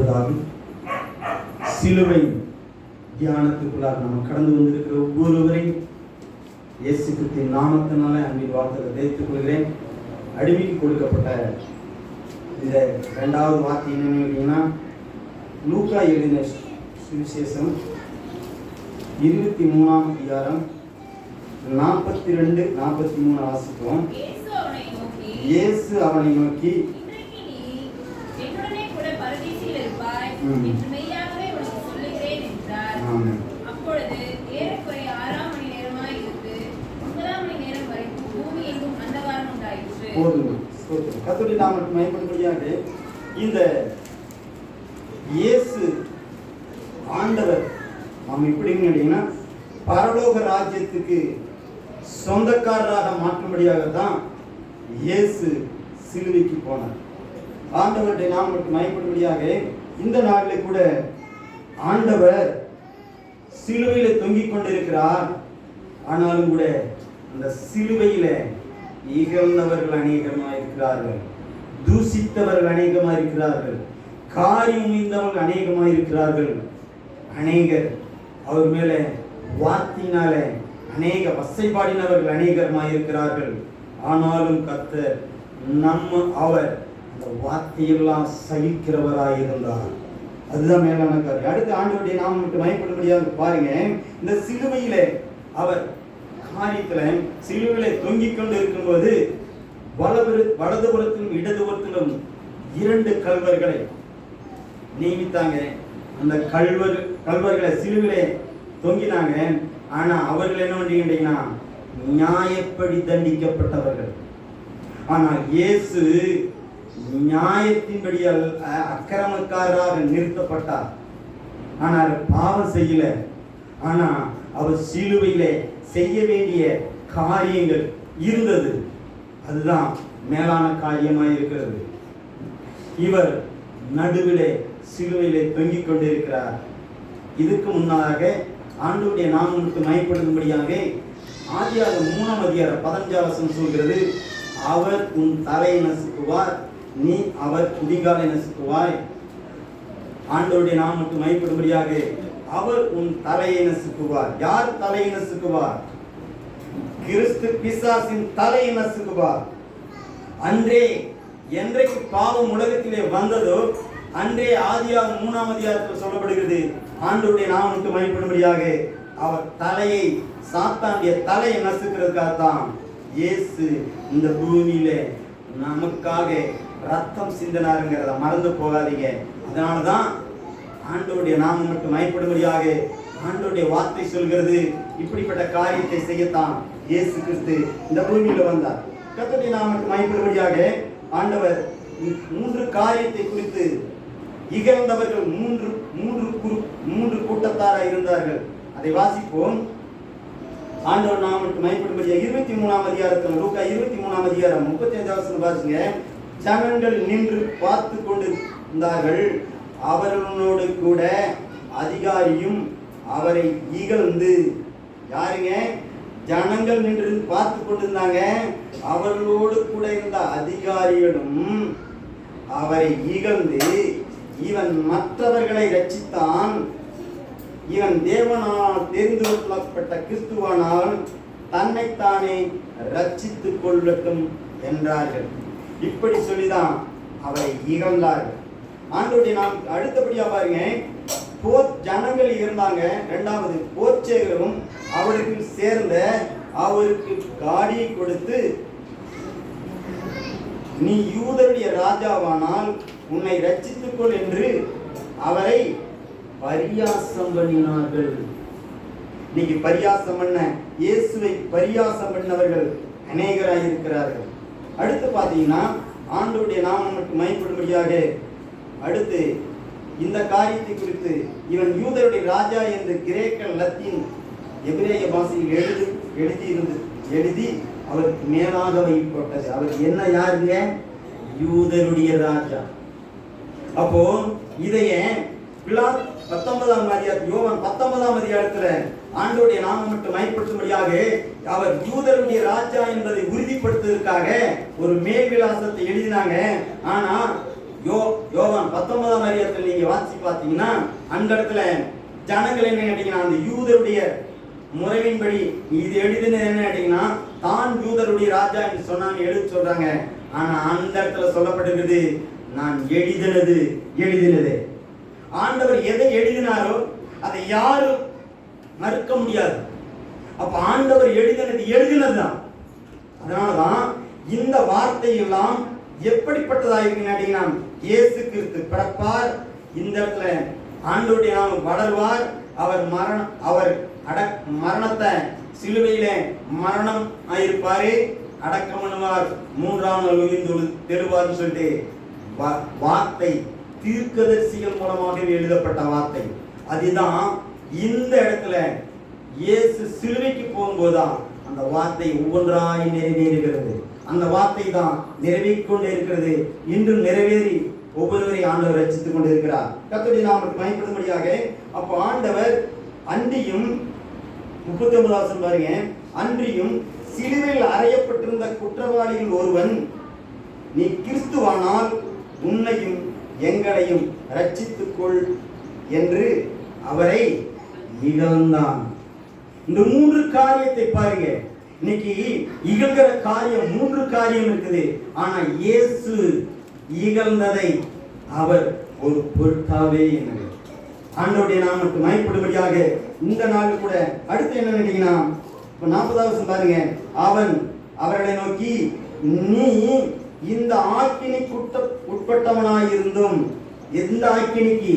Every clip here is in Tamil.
முன்பதாக சிலுவை தியானத்துக்குள்ளாக நம்ம கடந்து வந்திருக்கிற ஒவ்வொருவரையும் இயேசு கிறிஸ்துவின் நாமத்தினால அன்பின் வார்த்தைகளை தெரிவித்துக் கொள்கிறேன். அடிமைக்கு கொடுக்கப்பட்ட இந்த 2வது வார்த்தை என்னன்னு கேட்டீங்கன்னா, லூக்கா எழுதின சுவிசேஷம் 23ஆம் அதிகாரம் 42-43 வாசிப்போம். இயேசு அவனை நோக்கி, அப்பொழுது ஏறக்குறைய 6ஆம் மணி நேரமாய் இருந்து 9ஆம் மணி நேரம் வரைக்கும் பூமி எங்கும் அந்தகாரம் உண்டாயிற்று. கர்த்தருடைய நாமத்தை மகிமைப்படும்படியாக இந்த இயேசு ஆண்டவர் நாம் எப்படின்னு கேட்டீங்கன்னா, பரலோக ராஜ்யத்துக்கு சொந்தக்காரராக மாற்றும்படியாக தான் இயேசு சிலுவைக்கு போனார். ஆண்டவருடைய நாமத்தை மகிமைப்படும்படியாக இந்த நாளில் கூட ஆண்டவர் சிலுவையில தொங்கிக் கொண்டிருக்கிறார். ஆனாலும் கூட அந்த சிலுவையில இகழ்ந்தவர்கள் அநேகமாக இருக்கிறார்கள், தூசித்தவர்கள் அநேகமாக இருக்கிறார்கள், காரியம் மீந்தவர்கள் அநேகமாக இருக்கிறார்கள். அநேகர் அவர் மேல வார்த்தையினால அநேக வசைபாடினவர்கள் அநேகமாக இருக்கிறார்கள். ஆனாலும் கர்த்தர் அவர் அந்த வார்த்தையெல்லாம் சகிக்கிறவராய் இருந்தார். அதுதான் மேலான காரியம். அடுத்த ஆண்டவருடைய நாமம் விட்டு மயப்படும்படியாக பாருங்க, இந்த சிலுவையில அவர் காரியத்துல சிலுவையில தொங்கிக் கொண்டு இருக்கும்போது வலதுபுறத்திலும் இடதுபுறத்திலும் 2 கல்வர்களை நியமித்தாங்க. அந்த கல்வர்களை சிலுவையில தொங்கினாங்க. ஆனா அவர்கள் என்ன பண்ணீங்கன்னா, நியாயப்படி தண்டிக்கப்பட்டவர்கள். ஆனால் இயேசு நியாயத்தின்படி அக்கிரமக்காரராக நிறுத்தப்பட்டார். ஆனால் பாவம் செய்யல. ஆனா அவர் சிலுவையிலே செய்ய வேண்டிய காரியங்கள் இருந்தது. அதுதான் மேலான காரியமாய் இருக்கிறது. இவர் நடுவிலே சிலுவையிலே தொங்கிக் கொண்டிருக்கிறார். இதுக்கு முன்னாக ஆண்டவருடைய நாமத்துக்கு மகிமைப்படும்படியாக ஆதியாகமம் 3ஆம் அதிகாரம் 15ஆம் வசனம் சொல்கிறது, அவர் உன் தலையை நசுக்குவார், நீ அவர் குதிகாலை நசுக்குவாய். ஆண்டவருடைய நாமத்துக்கு மகிமைப்படும்படியாக அவர் உன் தலையை நசுக்குவார். யார் தலையை நசுக்குவார்? கிறிஸ்து பிசாசின் தலையை நசுக்குவார். அன்றே என்றைக்கு பாவம் உலகத்திலே வந்ததோ அன்றே ஆதியாகமம் 3ஆம் அதிகாரத்தில் சொல்லப்படுகிறது, ஆண்டவருடைய நாமத்துக்கு மகிமைப்படும்படியாக அவர் தலையை, சாத்தானுடைய தலையை நசுக்கிறதுக்காகத்தான் இயேசு இந்த பூமியில நமக்காக ரத்தம் சிந்தினாருங்கிறத மறந்து போகாதீங்க. அதனாலதான் ஆண்டவருடைய நாமம் மட்டும் மகிமைப்படும்படியாக ஆண்டவருடைய வார்த்தை சொல்கிறது, இப்படிப்பட்ட காரியத்தை செய்யத்தான் இயேசு கிறிஸ்து இந்த பூமியில வந்தார். கர்த்தருடைய நாமம் மகிமைப்படும்படியாக ஆண்டவர் 3 காரியத்தை குறித்து இகழ்ந்தவர்கள் 3 கூட்டத்தாராக இருந்தார்கள். அதை வாசிப்போம். ஆண்டவர் நாமத்துக்கு மகிமைப்படும்படியாக 23ஆம் அதிகாரத்தில், லூக்கா 23ஆம் அதிகாரம் 35ஆம் வசனம் வாசிங்க. ஜனங்கள் நின்று பார்த்து கொண்டிருந்தார்கள். அவர்களோடு கூட அதிகாரியும் அவரை இகழ்ந்து, யாருங்க? ஜனங்கள் நின்று பார்த்து கொண்டிருந்தாங்க. அவர்களோடு கூட இருந்த அதிகாரிகளும் அவரை இகழ்ந்து, இவன் மற்றவர்களை ரட்சித்தான், இவன் தேவனால் தெரிந்து கொள்ளப்பட்ட கிறிஸ்துவானால் தன்னைத்தானே ரட்சித்துக் கொள்ளட்டும் என்றார்கள். இப்படி சொல்லிதான் அவரை இகழ்ந்தார்கள். ஆண்டவருடைய நாம் அடுத்தபடியா பாருங்க, ஜனங்கள் இருந்தாங்க. 2வது போர்ச்சேகரும் அவருக்கு சேர்ந்த அவருக்கு காடியை கொடுத்து, நீ யூதருடைய ராஜாவானால் உன்னை ரட்சித்துக்கொள் என்று அவரை பரியாசம் பண்ணினார்கள். இன்னைக்கு பரியாசம் பண்ண, இயேசுவை பரியாசம் பண்ணவர்கள் அநேகராக இருக்கிறார்கள். அடுத்து பார்த்தீங்கன்னா, ஆண்டவருடைய நாமம் மட்டும் மகிமைப்படும்படியாக அடுத்து இந்த காரியத்தை குறித்து, இவன் யூதருடைய ராஜா என்று கிரேக்க, லத்தீன், எபிரேய பாஷையில் எழுதி அவருக்கு மேலாக வைக்கப்பட்டது. அவர் என்ன? யாருங்க? யூதருடைய ராஜா. அப்போ இதைய பிலாத் 19ஆம் அதிகாரம், யோவான் 19ஆம் அதிகாரத்துல ஆண்டவருடைய நாமம் மட்டும் மகிமைப்படுத்தும்படியாக அவர் யூதருடைய ராஜா என்பதை உறுதிப்படுத்துவதற்காக ஒரு மேல் விலாசத்தை எழுதினாங்க. ஆனா யோவான் 19ஆம் அதிகாரத்தில் நீங்க வாசி பார்த்தீங்கன்னா அந்த இடத்துல ஜனங்கள் என்ன கேட்டீங்கன்னா அந்த யூதருடைய முறையின்படி இது எழுதுனது என்ன கேட்டீங்கன்னா தான் யூதருடைய ராஜா என்று சொன்னாங்க எழுத சொல்றாங்க. ஆனா அந்த இடத்துல சொல்லப்பட்டிருக்கிறது நான் எழுதினது. ஆண்டவர் எதை எழுதினாரோ அதை யாரும் மறுக்க முடியாது. அப்ப ஆண்டவர் எழுதினதுதான். அதனாலதான் இந்த வார்த்தை எல்லாம் எப்படிப்பட்டதா இருக்குன்னா இயேசு கிறிஸ்து பிறப்பார், இந்த இடத்துல ஆண்டவருடைய நாமம் வளர்வார், அவர் மரணத்தை சிலுவையில மரணம் ஆயிருப்பாரு, அடக்கம் பண்ணுவார், 3ஆம் நாள் உயிர்த்து தெழுவார்னு சொல்லிட்டு வார்த்தை தீர்க்கதரிசிகள் மூலமாக எழுதப்பட்ட வார்த்தை. அதுதான் இந்த இடத்துல இயேசு சிலுவைக்கு போகும்போதுதான் அந்த வார்த்தை ஒவ்வொன்றாய் நிறைவேறுகிறது. அந்த வார்த்தை தான் நிறைவேறிக் கொண்டே இருக்கிறது. இன்றும் நிறைவேறி ஒவ்வொருவரை ஆண்டவர் ரட்சித்துக் கொண்டிருக்கிறார். கர்த்தருடைய நாமத்துக்கு மகிமைப்படும்படியாக அப்போ ஆண்டவர் அன்றியும் 39 பாருங்க, அன்றியும் சிலுவையில் அறையப்பட்டிருந்த குற்றவாளிகள் ஒருவன், நீ கிறிஸ்துவானால் உன்னையும் எங்களையும் ரட்சித்துக்கொள் என்று அவரை இகழ்ந்தான். இந்த 3 காரியத்தை பாருங்க. இன்னைக்கு இகழ்கிற காரியம் 3 காரியம் இருக்குது. ஆனா இயேசு இகழ்ந்ததை அவர் ஒரு பொருட்டாவே என்ன ஆண்டவருடைய நாமத்துக்கு மகிமைப்படும்படியாக இந்த நாள் கூட அடுத்து என்ன நினைக்கிறீங்கன்னா 40வது பாருங்க, அவன் அவர்களை நோக்கி, நீ இந்த ஆக்கினைக்கு உட்பட்டவனாயிருந்தும், எந்த ஆக்கினைக்கு?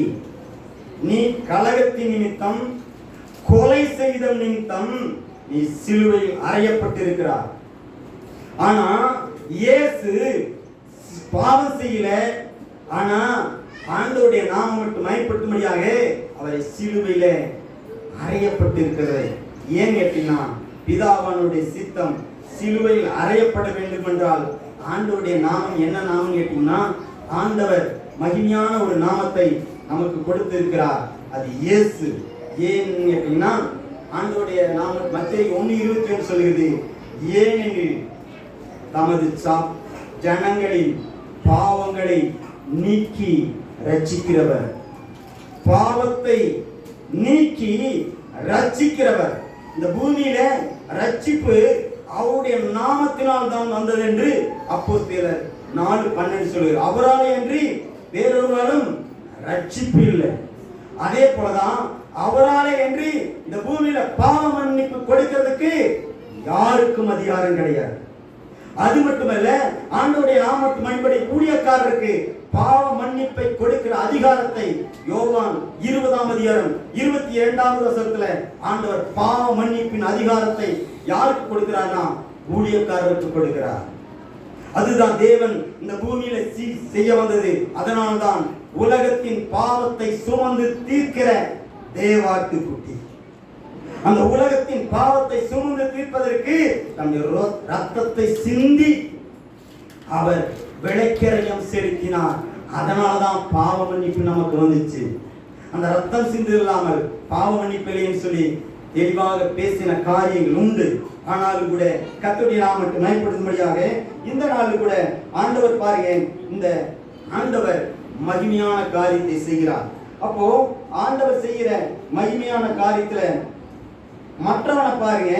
நீ கலகத்தின் நிமித்தம் கொலை செய்த நிமித்தம் நீ சிலுவையில் அறையப்பட்டிருக்கிறார். ஆனா இயேசு பாவம் செய்யல, ஆனா ஆண்டவருடைய நாமம் மட்டும் மகிமைப்படும்படியாக அவரை சிலுவையில அறையப்பட்டிருக்கிறது. ஏன் கேட்டீங்கன்னா பிதாவானுடைய சித்தம் சிலுவையில் அறையப்பட வேண்டும் என்றால் ஆண்டவருடைய நாமம் என்ன நாமம் கேட்டீங்கன்னா ஆண்டவர் மகிமையான ஒரு நாமத்தை நமக்கு கொடுத்திருக்கிறார். அது இயேசு. ஏன் கேட்டீங்கன்னா ஆண்டவருடைய நாமம் மத்தேயு 1:21 சொல்கிறது, ஏனெனில் தமது ஜனங்களின் பாவங்களை நீக்கி ரட்சிக்கிறவர். பாவத்தை நீக்கி ரட்சிக்கிறவர். இந்த பூமியில ரட்சிப்பு அவருடைய நாமத்தினால் தான் வந்தது என்று அப்போஸ்தலர் 4:12 சொல்கிறார். அவராலே அன்றி வேறொருவரும் ரட்சிப்பு இல்லை. அதே போலதான் அவராலே அன்றி இந்த பூமியில பாவ மன்னிப்பு கொடுக்கிறதுக்கு யாருக்கும் அதிகாரம் கிடையாது. அது மட்டுமல்ல, ஆண்டவருடைய நாமத்து மகிமைப்படி ஊழியக்காரருக்கு பாவ மன்னிப்பை கொடுக்கிற அதிகாரத்தை யோவான் 20ஆம் அதிகாரம் 22வது வசனத்துல ஆண்டவர் பாவ மன்னிப்பின் அதிகாரத்தை யாருக்கு கொடுக்கிறார்னா ஊழியக்காரருக்கு கொடுக்கிறார். அதுதான் தேவன் இந்த பூமியில செய்ய வந்தது. அதனால்தான் உலகத்தின் பாவத்தை சுமந்து தீர்க்கிற தேவாட்டுக்குட்டி. அந்த உலகத்தின் பாவத்தை சுமந்து தீர்ப்பதற்கு தன்னுடைய ரத்தத்தை சிந்தி அவர் விளைக்கரையம் செலுத்தினார். அதனால்தான் பாவ மன்னிப்பு நமக்கு வந்துச்சு. அந்த ரத்தம் சிந்து இல்லாமல் பாவ மன்னிப்பில்லைன்னு சொல்லி தெளிவாக பேசின காரியங்கள் உண்டு. ஆனாலும் கூட கர்த்தருடைய நாமத்தை மகிமைப்படுத்தும்படியாக இந்த நாள் கூட ஆண்டவர் பாருங்க, இந்த ஆண்டவர் மகிமையான காரியத்தை செய்கிறார். அப்போ ஆண்டவர் செய்கிற மகிமையான காரியத்துல மற்றவனை பாருங்க,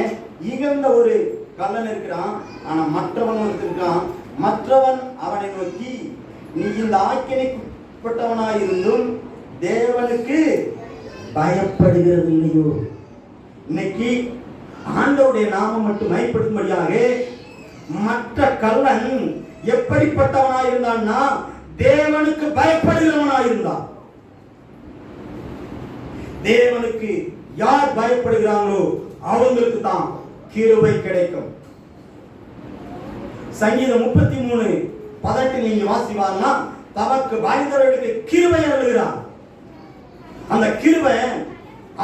இகழ்ந்த ஒரு கள்ளன் இருக்கிறான், ஆனா மற்றவன் இருக்கான். மற்றவன் அவனை நோக்கி, நீ இந்த ஆக்கினைக்குட்பட்டவனாய் இருந்தும் தேவனுக்கு பயப்படுகிறது இல்லையோ? இன்னைக்கு ஆண்டவருடைய நாமம் மட்டும் மகிமைப்படுத்தும்படியாக மற்ற கள்ளன் எப்படிப்பட்டவனாய் இருந்தான்னா தேவனுக்கு பயப்படுகிறவனாய் இருந்தான். தேவனுக்கு யார் பயப்படுகிறாங்களோ அவங்களுக்கு தான் கிருபை கிடைக்கும். சங்கீதம் 33:18 நீங்க வாசிவாங்கன்னா, தமக்கு பயந்தவர்களுக்கு கிருபை அருளுகிறார். அந்த கிருபை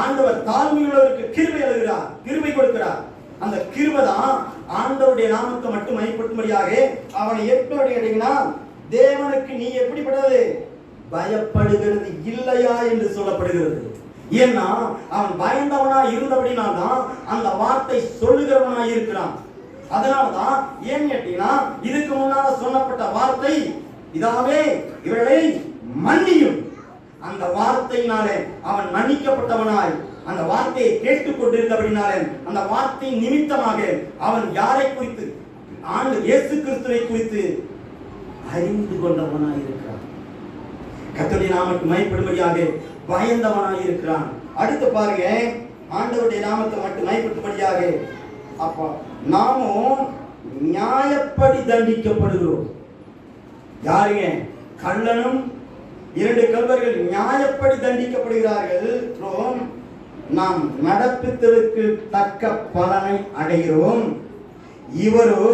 ஆண்டவர் தாழ்மையுள்ளவருக்கு கிருபை அருளுகிறார், கிருபை கொடுக்கிறார். அந்த கிருபை தான் ஆண்டவருடைய நாமத்தை மட்டும் மகிமைப்படுத்தும்படியாக அவனை எப்படி அடையினா, தேவனுக்கு நீ எப்படிப்பட்டது பயப்படுகிறது இல்லையா என்று சொல்லப்படுகிறது. ஏன்னா அவன் பயந்தவனா இருந்தபடினால்தான் அந்த வார்த்தை சொல்லுகிறவனா இருக்கிறான். அதனால்தான் ஏன் கேட்டீங்கன்னா, இதுக்கு முன்னால சொல்லப்பட்ட வார்த்தை, இதாவே இவர்களை மன்னியும், அந்த வார்த்தையினாலே அவன் மன்னிக்கப்பட்டவனாய் அந்த வார்த்தையை கேட்டுக் கொண்டிருந்தபடினாலே அந்த வார்த்தை நிமித்தமாக அவன் யாரை குறித்து இயேசு கிறிஸ்துவை குறித்து அறிந்து கொண்டவனாய் இருக்கிறான். கர்த்தருடைய நாமத்துக்கு மகிமைப்படும்படியாக பயந்தவனாய் இருக்கிறான். அடுத்து பாருங்க, ஆண்டவருடைய நாமத்தை மட்டும் மகிமைப்படும்படியாக அப்ப நாமும் நியாயப்படி தண்டிக்கப்படுகிறோம். யாருங்க? கள்ளனும் 2 கள்வர்கள் நியாயப்படி தண்டிக்கப்படுகிறார்கள். நாம் நடப்பித்ததற்கு தக்க பலனை அடைகிறோம். இவரோ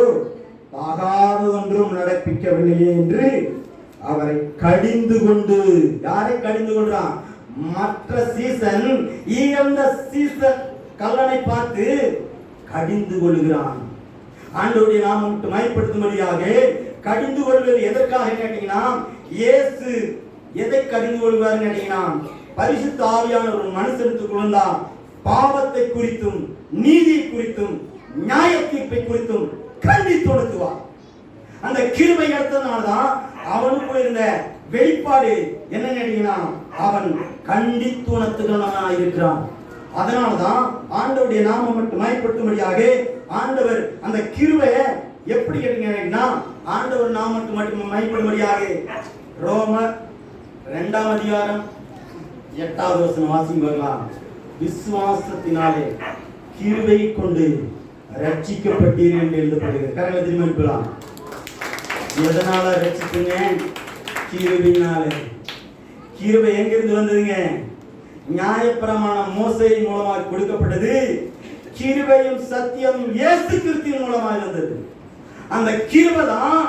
ஆகாது ஒன்றும் நடப்பிக்கவில்லையே என்று அவரை கடிந்து கொண்டு, யாரை கடிந்து கொள்றான்? மற்ற சீசன் இழந்த சீசன் கள்ளனை பார்த்து கடிந்து கொள்கிறான். ஆண்டவருடைய நாமம் மட்டும் மகிமைப்படுத்தும்படியாக கடிந்து கொள்வது எதற்காக கேட்டீங்கன்னா, இயேசு எதை கடிந்து கொள்வார் கேட்டீங்கன்னா, பரிசுத்த ஆவியானவர் ஒரு மனுஷனுக்கு வந்தா பாவத்தை குறித்தும் நீதி குறித்தும் நியாய தீர்ப்பை குறித்தும் கண்டித்து உணர்த்துவார். அந்த கிருபை எடுத்ததுனால்தான் அவனுக்குள்ள இருந்த வெளிப்பாடு என்ன கேட்டீங்கன்னா, அவன் கண்டித்து உணர்த்துகிறவனாக இருக்கிறான். அதனால்தான் ஆண்டவருடைய நாமம் மட்டும் மகிமைப்படுத்தும்படியாக ஆண்டவர் அந்த கிருபையை எப்படி கேட்டீங்கன்னா, ஆண்டவர் நாமம் மட்டும் மகிமைப்படும்படியாக ரோமர் 2ஆம் அதிகாரம் 8வது வசனம் வாசிக்கலாம். விசுவாசத்தினாலே கிருபை கொண்டு ரட்சிக்கப்பட்டீர்கள் என்று எழுதப்படுகிறது. கரங்களை திரும்ப எழுப்பலாம். எதனால ரட்சிப்புங்க? கிருபையினாலே. கிருபை எங்கிருந்து வந்ததுங்க? நியாயப்பிரமாணம் மோசேயின் மூலமாக கொடுக்கப்பட்டது. கிருபையும் சத்தியம் இயேசு கிறிஸ்துவின் மூலமாக வந்தது. அந்த கிருபை தான்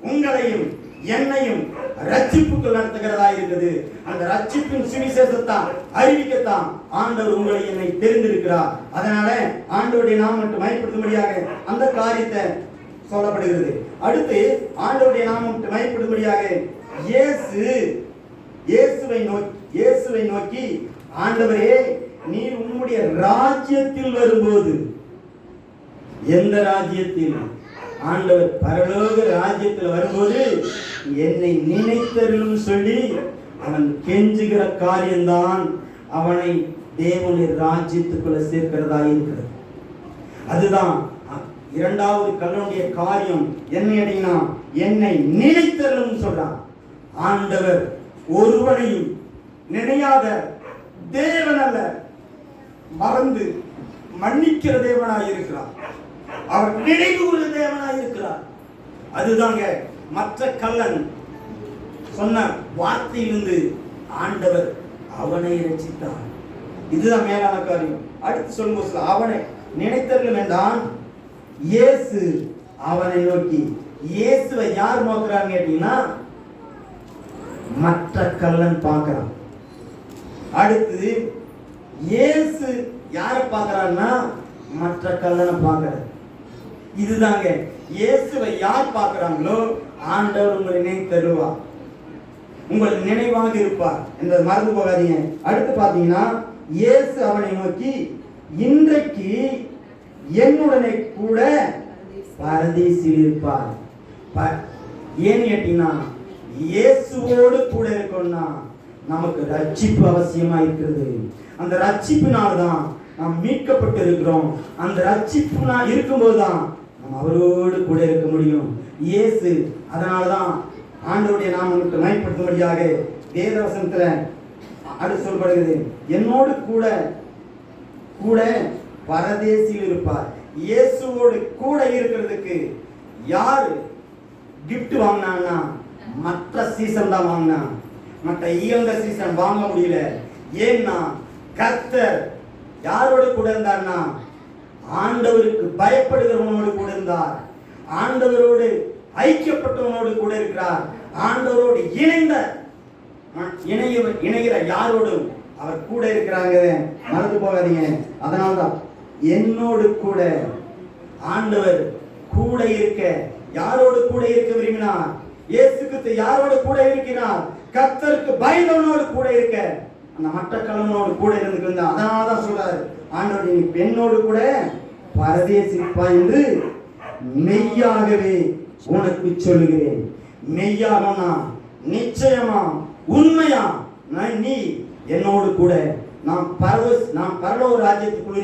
உங்களையும் என்னையும் ரட்சிப்புக்குள் நடத்துகிறதா இருக்குது. அந்த ரட்சிப்பின் சுவிசேஷத்தான் அறிவிக்கத்தான் ஆண்டவர் உங்களை என்னை தெரிந்திருக்கிறார். அதனால ஆண்டவருடைய நாமம் மட்டும் மகிமைப்படுத்தும்படியாக அந்த காரியத்தை சொல்லப்படுகிறது. அடுத்து ஆண்டவருடைய நாமம் மட்டும் மகிமைப்படுத்தும்படியாக இயேசுவை நோக்கி ஆண்டவரே, நீர் உம்முடைய ராஜ்யத்தில் வரும்போது, எந்த ராஜ்யத்தில்? ஆண்டவர் பரலோக ராஜ்யத்தில் வரும்போது என்னை நினைத்தருளும் சொல்லி அவன் கெஞ்சுகிற காரியம்தான் அவனை தேவனுடைய ராஜ்யத்துக்குள்ள சேர்க்கிறதா இருக்கிறது. அதுதான் 2வது கள்ளனுடைய காரியம். என்ன அப்படின்னா, என்னை நினைத்தருளும் சொல்றான். ஆண்டவர் ஒருவனையும் நினையாத தேவன் அல்ல, மறந்து மன்னிக்கிற தேவனாய் இருக்கிறார். அவர் நினைவு உள்ள தேவனாய் இருக்கிறார். அதுதாங்க மற்ற கள்ளன் சொன்ன வார்த்தையிலிருந்து ஆண்டவர் அவனை ரட்சித்தார். இதுதான் மேலான காரியம். அடுத்து சொல்லும்போது அவனை நினைத்தர்கள் என்றான். இயேசு அவனை நோக்கி, இயேசுவை யார் நோக்குறாங்க கேட்டீங்கன்னா, மற்ற கள்ளன் பார்க்கிறான். அடுத்து இயேசு யாரை பார்க்கிறான்னா, மற்ற கள்ளனை பார்க்கிறார். இதுதாங்க இயேசுவை யார் பார்க்கிறாங்களோ ஆண்டவர் உங்களை நினைத்தருவார், உங்கள் நினைவாக இருப்பார் என்பதை மறந்து போகாதீங்க. அடுத்து பார்த்தீங்கன்னா, இயேசு அவனை நோக்கி, இன்றைக்கு என்னுடனே கூட பரதீசில் இருப்பார். ஏன் கேட்டீங்கன்னா, இயேசுவோடு கூட இருக்கணும்னா நமக்கு ரட்சிப்பு அவசியமா இருக்கிறது. அந்த ரட்சிப்பினால்தான் நாம் மீட்கப்பட்டு இருக்கிறோம். அந்த ரட்சிப்பு இருக்கும்போது தான் நாம் அவரோடு கூட இருக்க முடியும். இயேசு அதனால்தான் ஆண்டவருடைய நாமம் மட்டும் மகிமைப்படுத்தும்படியாக வேதவசனத்துல அடுத்து சொல்லப்படுகிறது, என்னோடு கூட கூட பரதேசியில் இருப்பார். இயேசுவோடு கூட இருக்கிறதுக்கு யாரு கிஃப்ட் வாங்கினான்னா, மற்ற சீசன் தான் வாங்கினா. மற்ற இயங்க சீசன் வாங்க முடியல. ஏன்னா கர்த்தர் யாரோடு கூட இருந்தார்னா, ஆண்டவருக்கு பயப்படுகிறவனோடு கூட இருந்தார். ஆண்டவரோடு ஐக்கியப்பட்டவனோடு கூட இருக்கிறார். ஆண்டவரோடு இணைகிற யாரோடும் அவர் கூட இருக்கிறாங்க. மறந்து போகாதீங்க. அதனால்தான் என்னோடு கூட ஆண்டவர் கூட இருக்க, யாரோடு கூட இருக்க விரும்பினார்? இயேசு கிறிஸ்து யாரோடு கூட இருக்கிறார்? கர்த்தருக்கு பயந்தவனோடு கூட இருக்க, அந்த மற்ற கள்ளனோடு கூட இருந்துட்டு. அதனாலதான் சொல்றாரு ஆண்டவர், நீ பெண்ணோடு கூட பரதேசிப்பாய் என்று மெய்யாகவே உனக்கு சொல்லுகிறேன். மெய்யாகனா, நிச்சயமா, உண்மையா நீ என்னோடு கூட நான் பரலோக ராஜ்யத்துக்குள்ள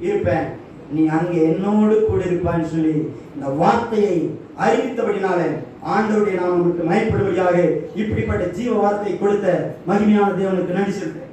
இருப்பேன், நீ அங்கே என்னோடு கூட இருப்பான்னு சொல்லி இந்த வார்த்தையை அறிவித்தபடினால ஆண்டவருடைய நாமம் மயப்படும்படியாக இப்படிப்பட்ட ஜீவ வார்த்தையை கொடுத்த மகிமையான தேவனுக்கு நன்றி சொல்றேன்.